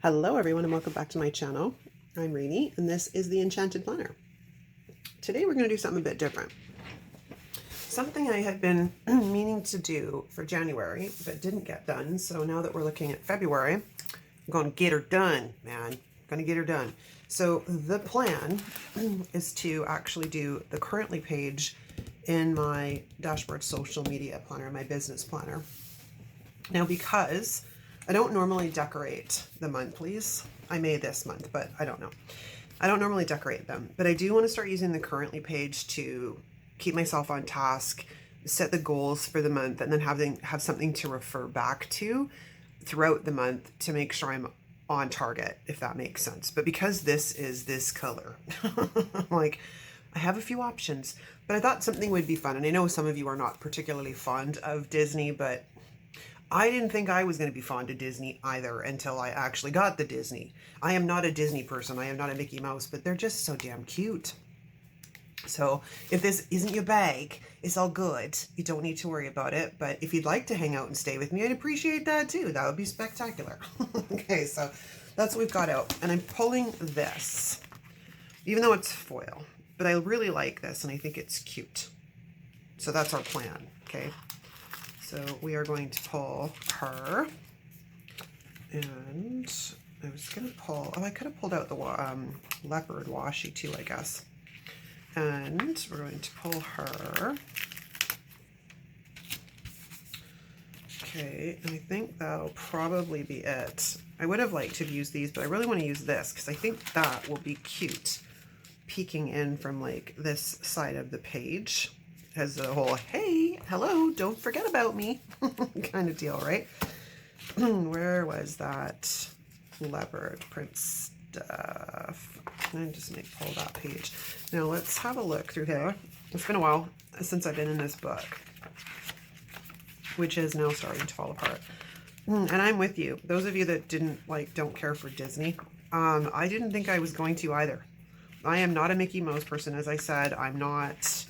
Hello everyone and welcome back to my channel. I'm Reenie and this is the Enchanted Planner. Today we're going to do something a bit different. Something I had been meaning to do for January but didn't get done, so now that we're looking at February, I'm going to get her done, man. I'm going to get her done. So the plan is to actually do the currently page in my dashboard social media planner, my business planner. Now because I don't normally decorate the monthlies. I may this month, but I don't know. I don't normally decorate them, but I do want to start using the currently page to keep myself on task, set the goals for the month, and then have something to refer back to throughout the month to make sure I'm on target, if that makes sense. But because this is this color, like I have a few options, but I thought something would be fun. And I know some of you are not particularly fond of Disney, but I didn't think I was going to be fond of Disney either until I actually got the Disney. I am not a Disney person. I am not a Mickey Mouse, but they're just so damn cute. So if this isn't your bag, it's all good. You don't need to worry about it. But if you'd like to hang out and stay with me, I'd appreciate that too. That would be spectacular. Okay, so that's what we've got out. And I'm pulling this, even though it's foil. But I really like this and I think it's cute. So that's our plan, okay? So we are going to pull her, and I was going to pull, I could have pulled out the leopard washi too, I guess. And we're going to pull her. Okay, and I think that'll probably be it. I would have liked to have used these, but I really want to use this because I think that will be cute, peeking in from like this side of the page. Has a whole, hey, hello, don't forget about me kind of deal, right? Where was that leopard print stuff? And just pull that page. Now let's have a look through here. It's been a while since I've been in this book, which is now starting to fall apart. And I'm with you. Those of you that don't care for Disney, I didn't think I was going to either. I am not a Mickey Mouse person, as I said. I'm not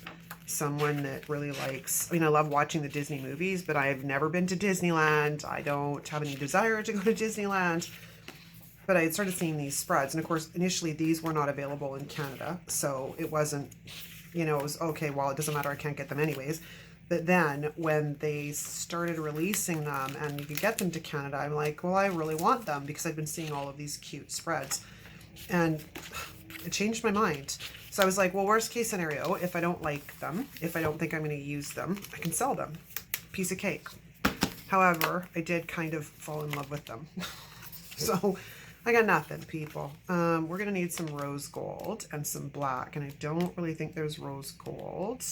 someone that really likes, I love watching the Disney movies, but I've never been to Disneyland. I don't have any desire to go to Disneyland, but I had started seeing these spreads. And of course, initially these were not available in Canada. So it wasn't, it was okay, well, it doesn't matter. I can't get them anyways. But then when they started releasing them and you could get them to Canada, I'm like, well, I really want them because I've been seeing all of these cute spreads, and it changed my mind. So I was like, well, worst case scenario, if I don't like them, if I don't think I'm going to use them, I can sell them. Piece of cake. However, I did kind of fall in love with them. So I got nothing, people. We're going to need some rose gold and some black. And I don't really think there's rose gold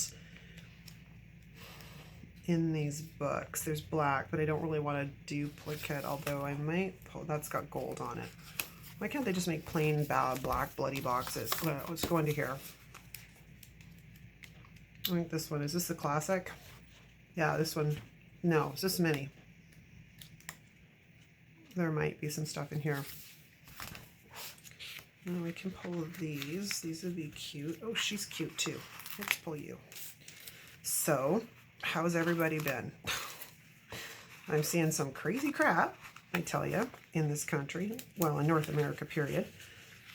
in these books. There's black, but I don't really want a duplicate, although I might pull, that's got gold on it. Why can't they just make plain black bloody boxes? Let's go into here. I think this one, is this the classic? Yeah, this one, no, it's just Minnie. There might be some stuff in here. And we can pull these would be cute. Oh, she's cute too. Let's pull you. So, how's everybody been? I'm seeing some crazy crap, I tell you, in this country, well, in North America, period.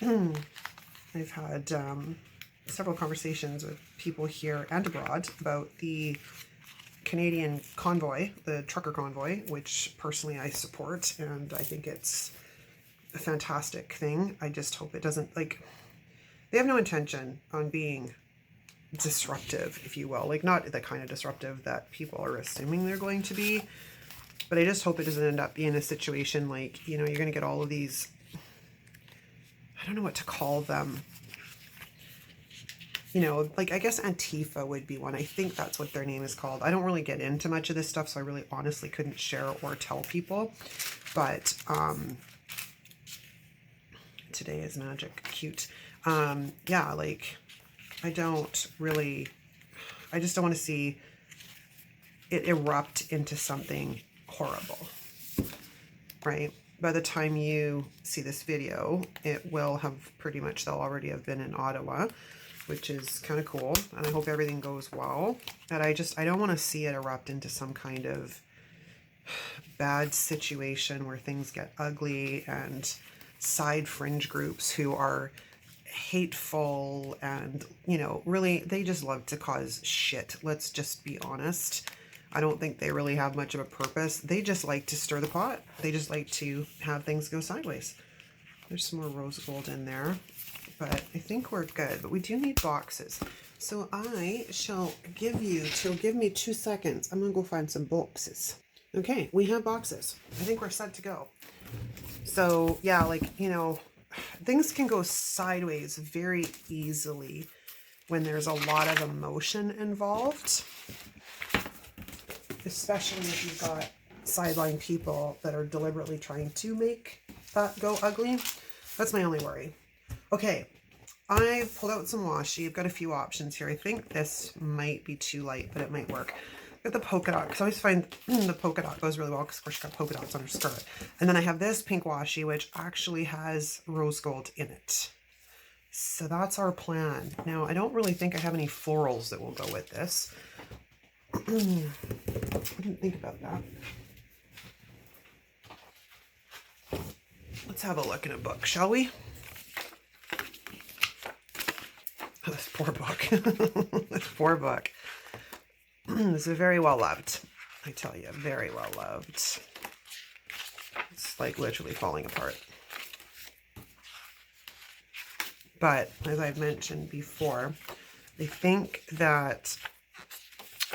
I've had several conversations with people here and abroad about the Canadian convoy, the trucker convoy, which personally I support, and I think it's a fantastic thing. I just hope it doesn't, they have no intention on being disruptive, if you will. Not the kind of disruptive that people are assuming they're going to be. But I just hope it doesn't end up being a situation you're going to get all of these, I don't know what to call them. I guess Antifa would be one. I think that's what their name is called. I don't really get into much of this stuff, so I really honestly couldn't share or tell people. But today is magic. Cute. Yeah, I don't really, I just don't want to see it erupt into something horrible, right? By the time you see this video, it will have pretty much, they'll already have been in Ottawa, which is kind of cool. And I hope everything goes well. And I don't want to see it erupt into some kind of bad situation where things get ugly and side fringe groups who are hateful and, you know, really, they just love to cause shit. Let's just be honest. I don't think they really have much of a purpose. They just like to stir the pot. They just like to have things go sideways. There's some more rose gold in there, but I think we're good. But we do need boxes. So I shall give me 2 seconds. I'm gonna go find some boxes. Okay, we have boxes. I think we're set to go. So yeah, like, you know, things can go sideways very easily when there's a lot of emotion involved, especially if you've got sideline people that are deliberately trying to make that go ugly. That's my only worry. Okay, I've pulled out some washi. I've got a few options here. I think this might be too light, but it might work. Got the polka dot, because I always find the polka dot goes really well, because of course she's got polka dots on her skirt. And then I have this pink washi, which actually has rose gold in it. So that's our plan. Now, I don't really think I have any florals that will go with this. I didn't think about that. Let's have a look in a book, shall we? Oh, this poor book. This poor book. This is very well loved. I tell you, very well loved. It's like literally falling apart. But as I've mentioned before, I think that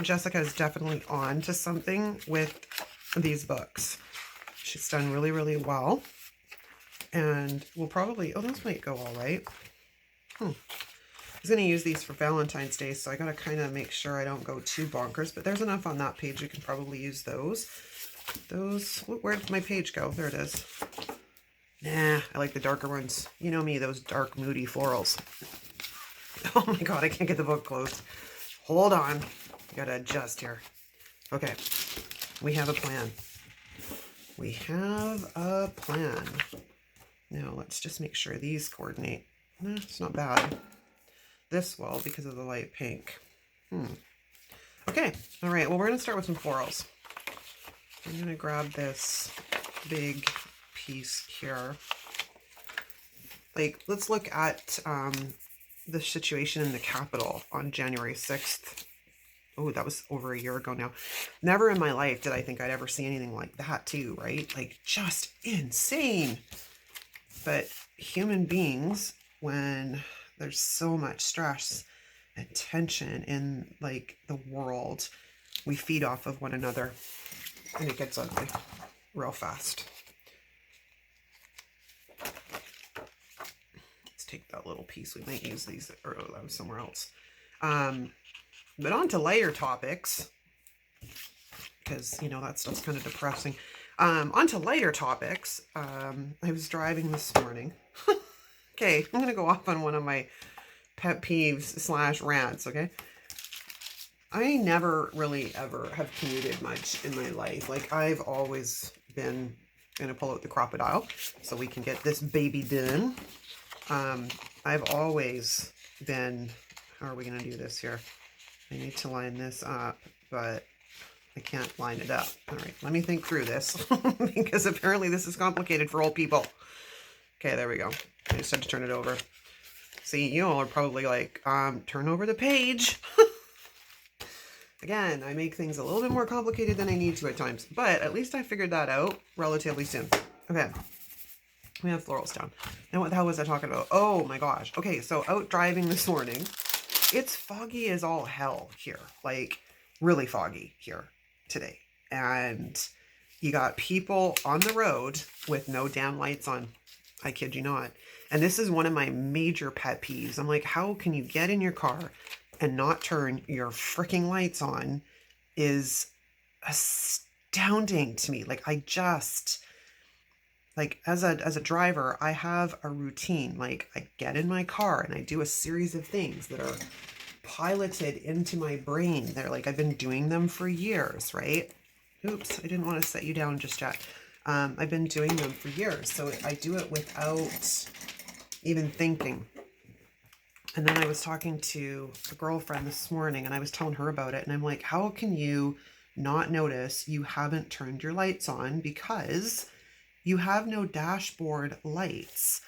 Jessica is definitely on to something with these books. She's done really, really well. And we'll probably, oh, those might go all right. I was going to use these for Valentine's Day, so I got to kind of make sure I don't go too bonkers. But there's enough on that page. You can probably use those. Where did my page go? There it is. Nah, I like the darker ones. You know me, those dark, moody florals. Oh my god, I can't get the book closed. Hold on. I gotta adjust here. Okay, we have a plan. We have a plan. Now, let's just make sure these coordinate. It's not bad. This will, because of the light pink. Okay, all right, well, we're going to start with some florals. I'm going to grab this big piece here. Like, let's look at the situation in the Capitol on January 6th. Oh, that was over a year ago now. Never in my life did I think I'd ever see anything like that too, right? Like, just insane. But human beings, when there's so much stress and tension in like the world, we feed off of one another and it gets ugly real fast. Let's take that little piece. We might use these, or oh, that was somewhere else. But on to lighter topics, because, you know, that stuff's kind of depressing. On to lighter topics. I was driving this morning. Okay, I'm going to go off on one of my pet peeves / rants, okay? I never really ever have commuted much in my life. Like, I've always been going to pull out the crocodile so we can get this baby done. I've always been, how are we going to do this here? I need to line this up, but I can't line it up. All right, let me think through this because apparently this is complicated for old people. Okay, there we go. I just had to turn it over. See, you all are probably like, turn over the page. Again, I make things a little bit more complicated than I need to at times, but at least I figured that out relatively soon. Okay, we have florals down. Now what the hell was I talking about? Oh my gosh. Okay, so out driving this morning. It's foggy as all hell here, like really foggy here today. And you got people on the road with no damn lights on. I kid you not. And this is one of my major pet peeves. I'm like, how can you get in your car and not turn your freaking lights on is astounding to me. Like, I just, like, as a driver, I have a routine. Like, I get in my car and I do a series of things that are piloted into my brain. They're like, I've been doing them for years, right? Oops, I didn't want to set you down just yet. I've been doing them for years, so I do it without even thinking. And then I was talking to a girlfriend this morning and I was telling her about it, and I'm like, how can you not notice you haven't turned your lights on? Because You have no dashboard lights.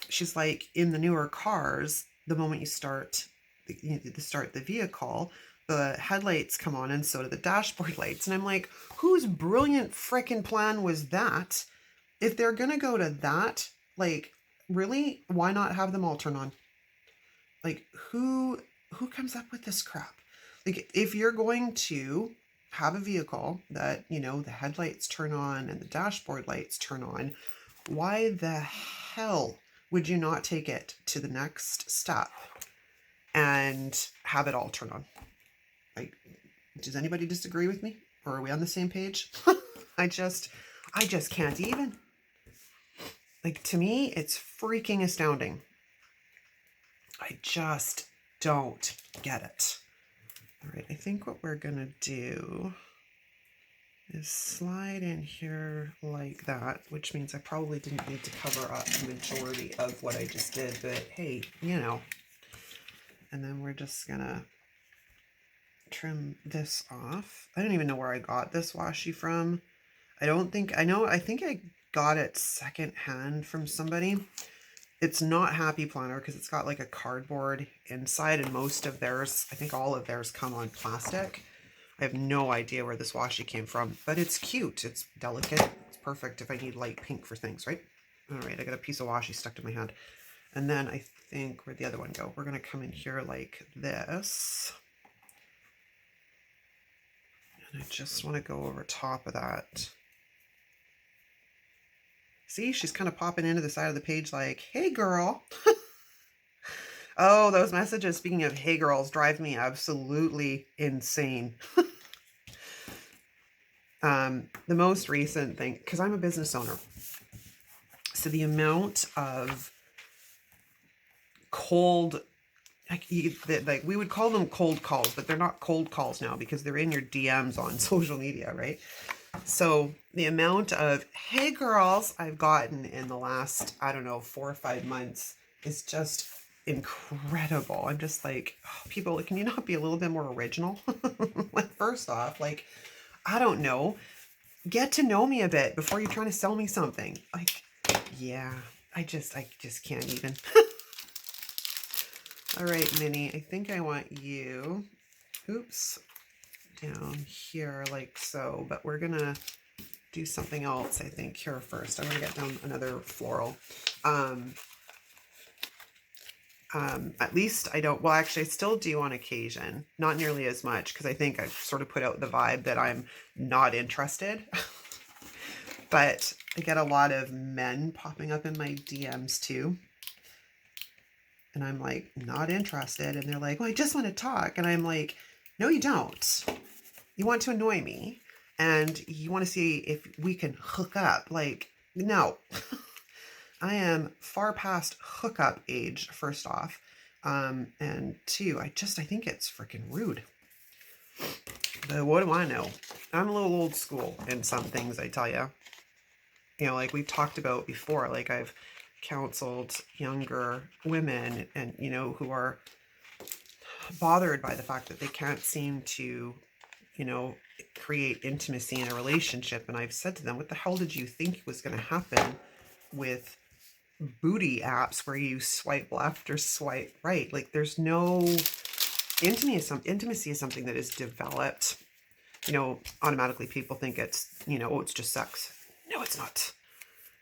She's like, in the newer cars, the moment you start the vehicle, the headlights come on and so do the dashboard lights. And I'm like, whose brilliant frickin' plan was that? If they're gonna go to that, like, really, why not have them all turn on? Like, who comes up with this crap? Like, if you're going to have a vehicle that, you know, the headlights turn on and the dashboard lights turn on, why the hell would you not take it to the next step and have it all turn on? Like, does anybody disagree with me? Or are we on the same page? I just can't even. Like, to me, it's freaking astounding. I just don't get it. All right, I think what we're gonna do is slide in here like that, which means I probably didn't need to cover up the majority of what I just did, but hey, you know. And then we're just gonna trim this off. I don't even know where I got this washi from. I think I got it secondhand from somebody. It's not Happy Planner because it's got like a cardboard inside, and most of theirs, I think all of theirs, come on plastic. I have no idea where this washi came from, but it's cute. It's delicate. It's perfect if I need light pink for things, right? All right, I got a piece of washi stuck to my hand. And then I think, where'd the other one go? We're going to come in here like this. And I just want to go over top of that. See, she's kind of popping into the side of the page like, hey, girl. Oh, those messages, speaking of hey, girls, drive me absolutely insane. The most recent thing, because I'm a business owner, so the amount of cold, like we would call them cold calls, but they're not cold calls now because they're in your DMs on social media, right? So the amount of hey girls I've gotten in the last, I don't know, 4 or 5 months is just incredible. I'm just like, oh, people, can you not be a little bit more original? Like, first off, like, I don't know, get to know me a bit before you're trying to sell me something. Like, yeah, I just can't even. All right, Minnie, I think I want you, oops, down here like so, but we're gonna do something else, I think, here first. I'm gonna get down another floral. At least I don't, well, actually I still do on occasion, not nearly as much, because I think I've sort of put out the vibe that I'm not interested. But I get a lot of men popping up in my DMs too. And I'm like, not interested. And they're like, well, I just want to talk. And I'm like, no, you don't. You want to annoy me. And you want to see if we can hook up. Like, no. I am far past hookup age, first off. And two, I think it's freaking rude. But what do I know? I'm a little old school in some things, I tell you. You know, like we've talked about before, like I've counseled younger women and, you know, who are bothered by the fact that they can't seem to, you know, create intimacy in a relationship. And I've said to them, what the hell did you think was going to happen with booty apps where you swipe left or swipe right? Like, there's no intimacy is something that is developed. You know, automatically people think it's, you know, oh, it's just sex. No, it's not.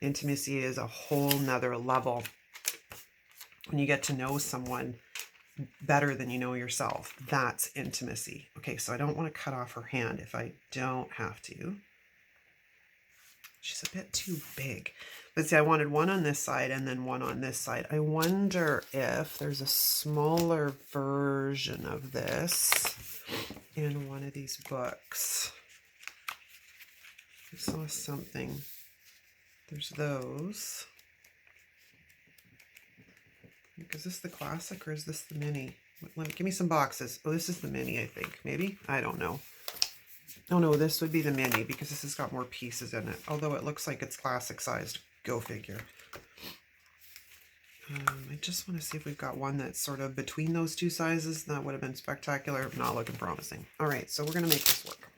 Intimacy is a whole nother level. When you get to know someone better than you know yourself, that's intimacy. Okay, so I don't want to cut off her hand if I don't have to. She's a bit too big. But see, I wanted one on this side and then one on this side. I wonder if there's a smaller version of this in one of these books. I saw something. There's those. Is this the classic or is this the mini? Give me some boxes. Oh, this is the mini, I think. Maybe? I don't know. Oh no, this would be the mini because this has got more pieces in it. Although it looks like it's classic sized. Go figure. I just want to see if we've got one that's sort of between those two sizes. That would have been spectacular. Not looking promising. All right, so we're going to make this work.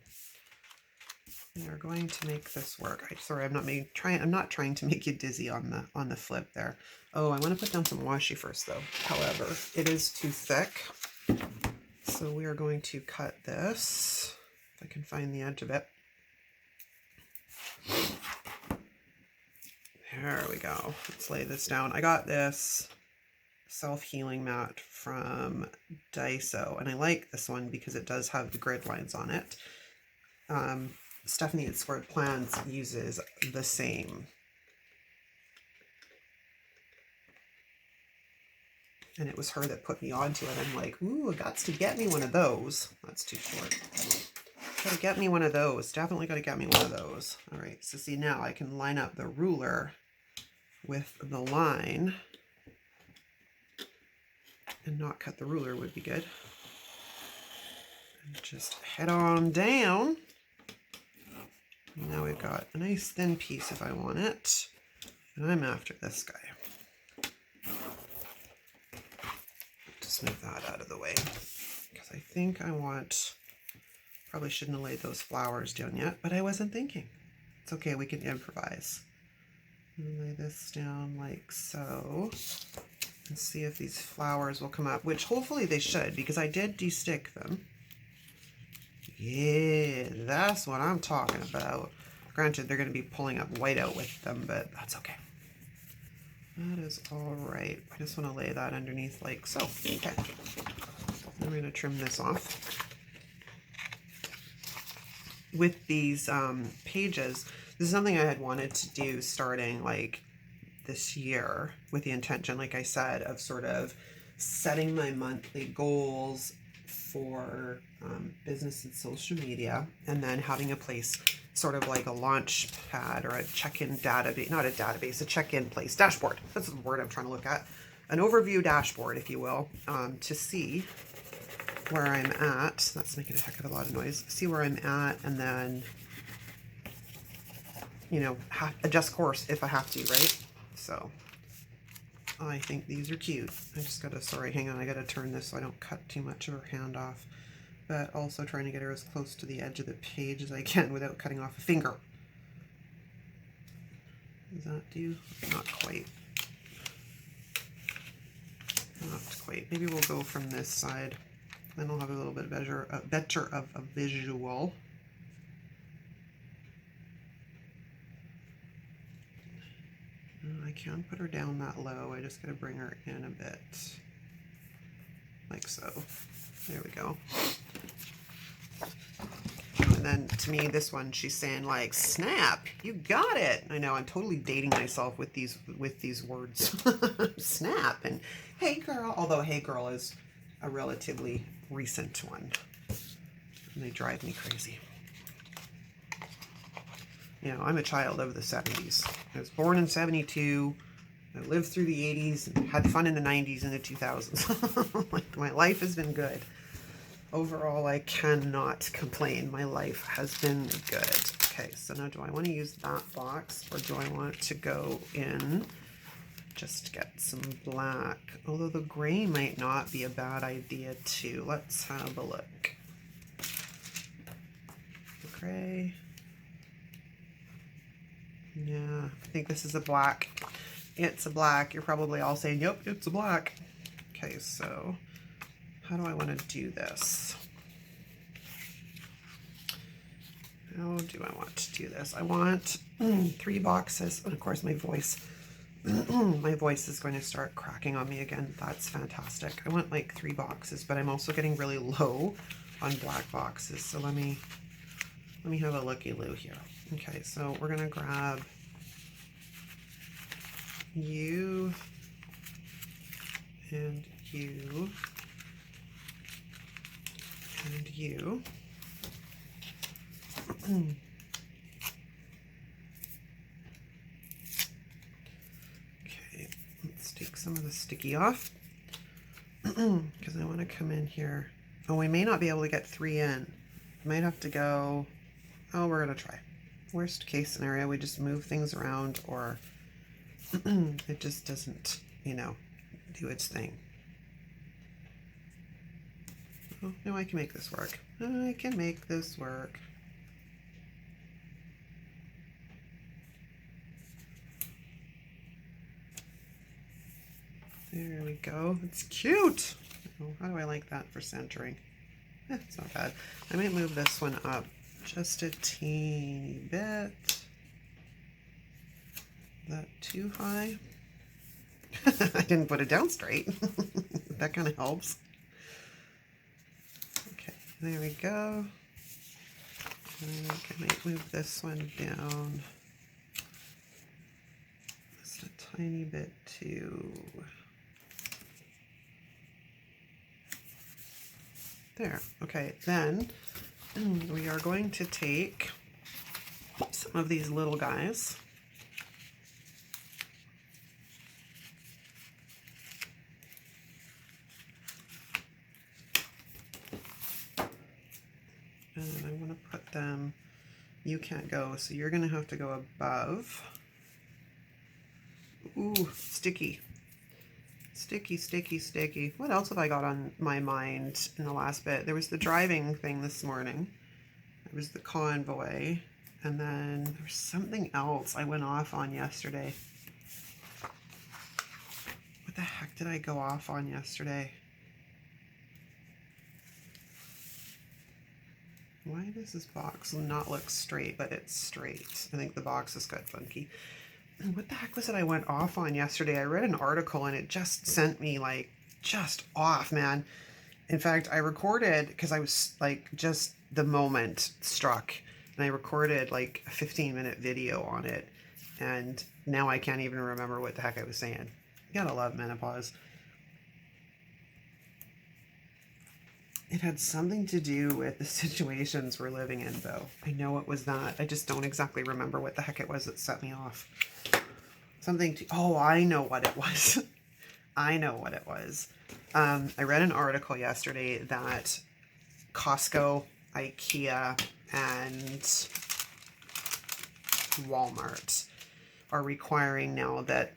We are going to make this work. Sorry, I'm not trying to make you dizzy on the flip there. Oh, I want to put down some washi first though. However, it is too thick. So we are going to cut this, if I can find the edge of it. There we go. Let's lay this down. I got this self-healing mat from Daiso, and I like this one because it does have the grid lines on it. Stephanie at Squared Plans uses the same. And it was her that put me onto it. I'm like, ooh, I got to get me one of those. That's too short. Gotta get me one of those. Definitely gotta get me one of those. All right, so see now I can line up the ruler with the line and not cut the ruler would be good. And just head on down. Now we've got a nice thin piece if I want it. And I'm after this guy. Just move that out of the way. Because I think I want, probably shouldn't have laid those flowers down yet, but I wasn't thinking. It's okay, we can improvise. Lay this down like so. And see if these flowers will come up, which hopefully they should, because I did de-stick them. Yeah, that's what I'm talking about. Granted, they're going to be pulling up white out with them, but that's okay. That is all right. I just want to lay that underneath like so. Okay. I'm going to trim this off. With these pages, this is something I had wanted to do starting like this year with the intention, like I said, of sort of setting my monthly goals for business and social media, and then having a place sort of like a launch pad or a check-in database, not a database, a check-in place, dashboard. That's the word I'm trying to look at. An overview dashboard, if you will, to see where I'm at. That's making a heck of a lot of noise. See where I'm at, and then, you know, adjust course if I have to, right? So I think these are cute. I just gotta, sorry, hang on, I gotta turn this so I don't cut too much of her hand off, but also trying to get her as close to the edge of the page as I can without cutting off a finger. Does that do? Not quite. Not quite. Maybe we'll go from this side. Then I'll have a little bit better of a visual. I can put her down that low. I just gotta bring her in a bit. Like so. There we go. And then to me, this one, she's saying like, snap, you got it. I know, I'm totally dating myself with these words. Snap and hey girl, although hey girl is a relatively recent one. And they drive me crazy. You know, I'm a child of the 70s. I was born in 72. I lived through the 80s and had fun in the 90s and the 2000s. Like, my life has been good. Overall, I cannot complain. My life has been good. Okay, so now do I want to use that box, or do I want to go in, just get some black? Although the gray might not be a bad idea too. Let's have a look. The gray. Yeah, I think this is a black. It's a black. You're probably all saying, yep, it's a black. Okay, so how do I want to do this? How do I want to do this? I want 3 boxes. And of course, my voice is going to start cracking on me again. That's fantastic. I want like 3 boxes, but I'm also getting really low on black boxes. So let me have a looky-loo here. Okay, so we're gonna grab you and you and you. Okay, let's take some of the sticky off because I want to come in here. Oh, we may not be able to get 3 in. Might have to go. Oh, we're gonna try. Worst case scenario, we just move things around, or it just doesn't, you know, do its thing. Oh, no, I can make this work. I can make this work. There we go. It's cute. Oh, how do I like that for centering? It's not bad. I might move this one up just a teeny bit. Is that too high? I didn't put it down straight. That kind of helps. Okay, there we go. I might move this one down just a tiny bit too. There. Okay, then we are going to take some of these little guys. And I'm going to put them, you can't go, so you're going to have to go above. Ooh, sticky. Sticky, sticky, sticky. What else have I got on my mind in the last bit? There was the driving thing this morning. There was the convoy. And then there was something else I went off on yesterday. What the heck did I go off on yesterday? Why does this box not look straight, but it's straight? I think the box is got funky. What the heck was it I went off on yesterday? I read an article and it just sent me like just off, man. In fact, I recorded because I was like just the moment struck and I recorded like a 15-minute video on it. And now I can't even remember what the heck I was saying. You gotta love menopause. It had something to do with the situations we're living in, though. I know it was that. I just don't exactly remember what the heck it was that set me off. Something to... Oh, I know what it was. I know what it was. I read an article yesterday that Costco, IKEA, and Walmart are requiring now that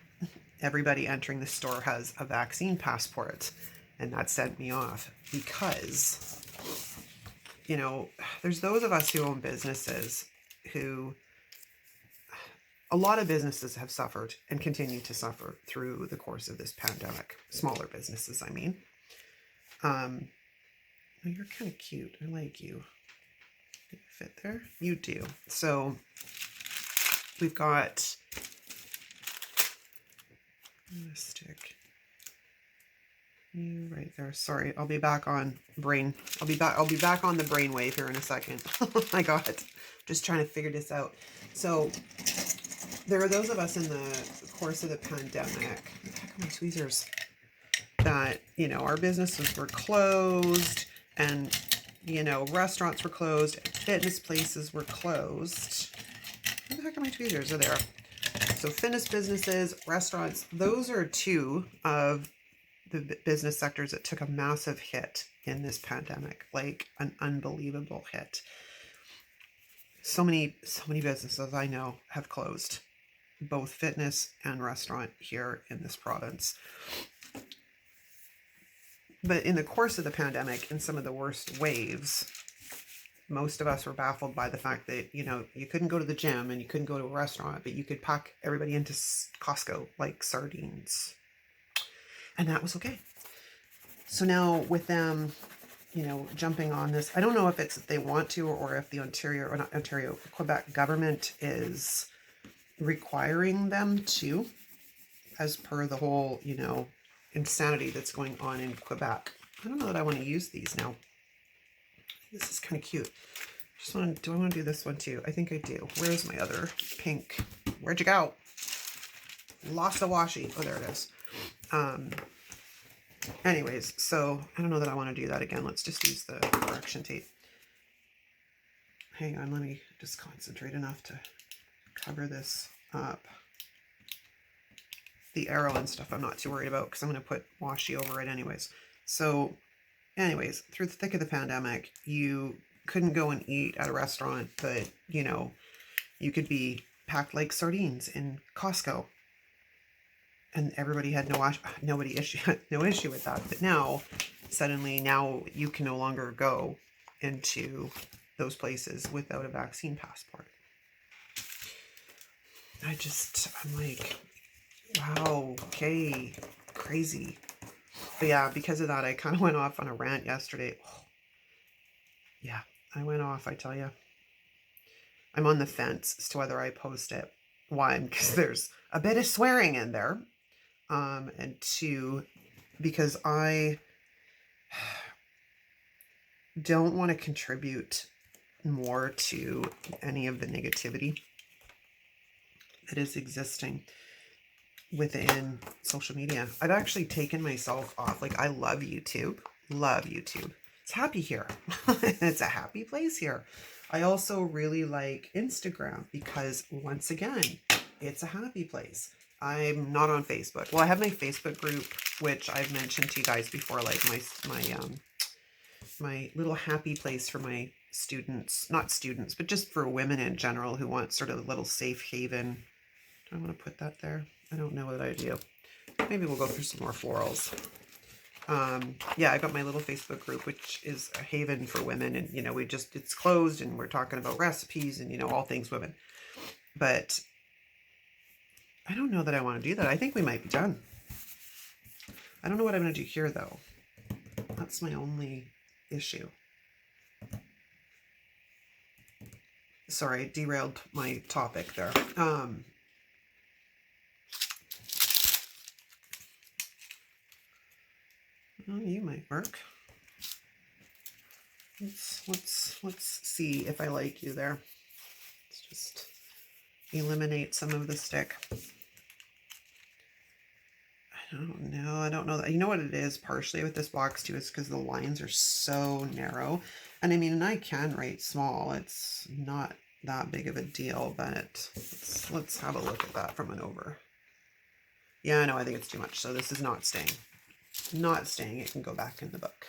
everybody entering the store has a vaccine passport. And that sent me off because, you know, there's those of us who own businesses who, a lot of businesses have suffered and continue to suffer through the course of this pandemic. Smaller businesses, I mean. You're kind of cute. I like you. Do you fit there? You do. So we've got a stick. You right there. Sorry, I'll be back on brain. I'll be back on the brainwave here in a second. Oh my God, just trying to figure this out. So there are those of us in the course of the pandemic. What the heck are my tweezers? That, you know, our businesses were closed and, you know, restaurants were closed, fitness places were closed. Where the heck are my tweezers? Oh, there. So fitness businesses, restaurants, those are two of the business sectors that took a massive hit in this pandemic, like an unbelievable hit. So many businesses I know have closed, both fitness and restaurant here in this province. But in the course of the pandemic, in some of the worst waves, most of us were baffled by the fact that, you know, you couldn't go to the gym and you couldn't go to a restaurant, but you could pack everybody into Costco like sardines. And that was okay. So now with them, you know, jumping on this, I don't know if it's that they want to or if the Quebec government is requiring them to, as per the whole, you know, insanity that's going on in Quebec. I don't know that I want to use these now. This is kind of cute. Do I want to do this one too? I think I do. Where's my other pink? Where'd you go? Lost the washi. Oh, there it is. Anyways, so I don't know that I want to do that again. Let's just use the correction tape. Hang on, let me just concentrate enough to cover this up. The arrow and stuff I'm not too worried about because I'm going to put washi over it anyways. So anyways, through the thick of the pandemic, you couldn't go and eat at a restaurant, but, you know, you could be packed like sardines in Costco. And everybody had no issue with that. But now, suddenly, now you can no longer go into those places without a vaccine passport. I'm like, wow, okay, crazy. But yeah, because of that, I kind of went off on a rant yesterday. Oh, yeah, I went off, I tell you. I'm on the fence as to whether I post it. One, because there's a bit of swearing in there. And two, because I don't want to contribute more to any of the negativity that is existing within social media. I've actually taken myself off. Like, I love YouTube. Love YouTube. It's happy here. It's a happy place here. I also really like Instagram because, once again, it's a happy place. I'm not on Facebook. Well, I have my Facebook group, which I've mentioned to you guys before, like my little happy place for my students, not students, but just for women in general who want sort of a little safe haven. Do I want to put that there? I don't know what I do. Maybe we'll go through some more florals. Yeah, I got my little Facebook group, which is a haven for women. And, you know, it's closed and we're talking about recipes and, you know, all things women. But I don't know that I want to do that. I think we might be done. I don't know what I'm going to do here, though. That's my only issue. Sorry, derailed my topic there. Well, you might work. Let's see if I like you there. Let's just eliminate some of the stick. I don't know that. You know what it is partially with this box too, is because the lines are so narrow. And I mean, and I can write small. It's not that big of a deal, but let's have a look at that from an over. Yeah, no, I think it's too much. So this is not staying. Not staying. It can go back in the book.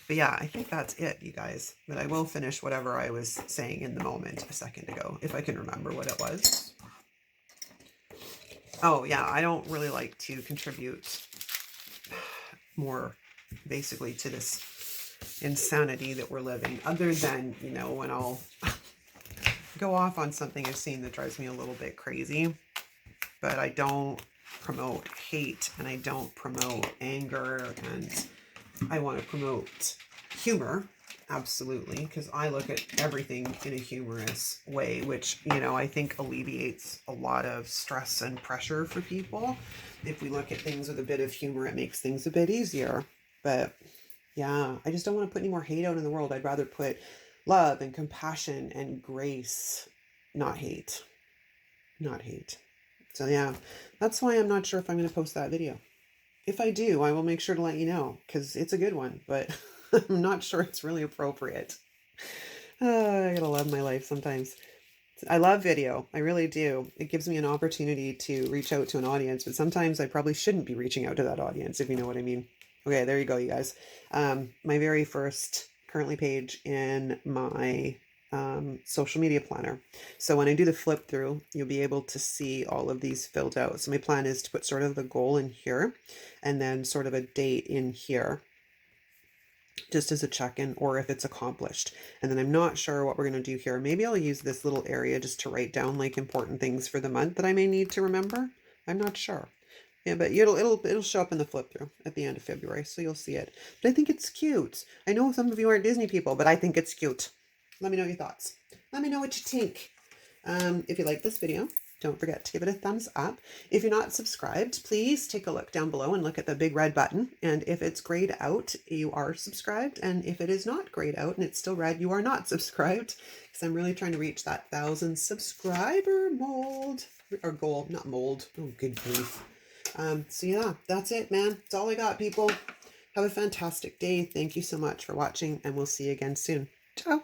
But yeah, I think that's it, you guys. But I will finish whatever I was saying in the moment a second ago, if I can remember what it was. Oh, yeah, I don't really like to contribute more, basically, to this insanity that we're living, other than, you know, when I'll go off on something I've seen that drives me a little bit crazy. But I don't promote hate, and I don't promote anger, and I want to promote humor, absolutely, because I look at everything in a humorous way, which, you know, I think alleviates a lot of stress and pressure for people. If we look at things with a bit of humor, it makes things a bit easier. But yeah, I just don't want to put any more hate out in the world. I'd rather put love and compassion and grace, not hate. Not hate. So yeah, that's why I'm not sure if I'm going to post that video. If I do, I will make sure to let you know, because it's a good one, but I'm not sure it's really appropriate. I gotta love my life sometimes. I love video. I really do. It gives me an opportunity to reach out to an audience, but sometimes I probably shouldn't be reaching out to that audience, if you know what I mean. Okay, there you go, you guys. My very first currently page in my social media planner. So when I do the flip through, you'll be able to see all of these filled out. So my plan is to put sort of the goal in here and then sort of a date in here, just as a check-in, or if it's accomplished. And then I'm not sure what we're going to do here. Maybe I'll use this little area just to write down like important things for the month that I may need to remember. I'm not sure. Yeah, but it'll show up in the flip through at the end of February, so you'll see it. But I think it's cute. I know some of you aren't Disney people, but I think it's cute. Let me know your thoughts. Let me know what you think. If you like this video, don't forget to give it a thumbs up. If you're not subscribed, please take a look down below and look at the big red button. And if it's grayed out, you are subscribed. And if it is not grayed out and it's still red, you are not subscribed. Because I'm really trying to reach that 1,000 subscriber mold. Or goal, not mold. Oh, good grief. So yeah, that's it, man. That's all I got, people. Have a fantastic day. Thank you so much for watching, and we'll see you again soon. Ciao.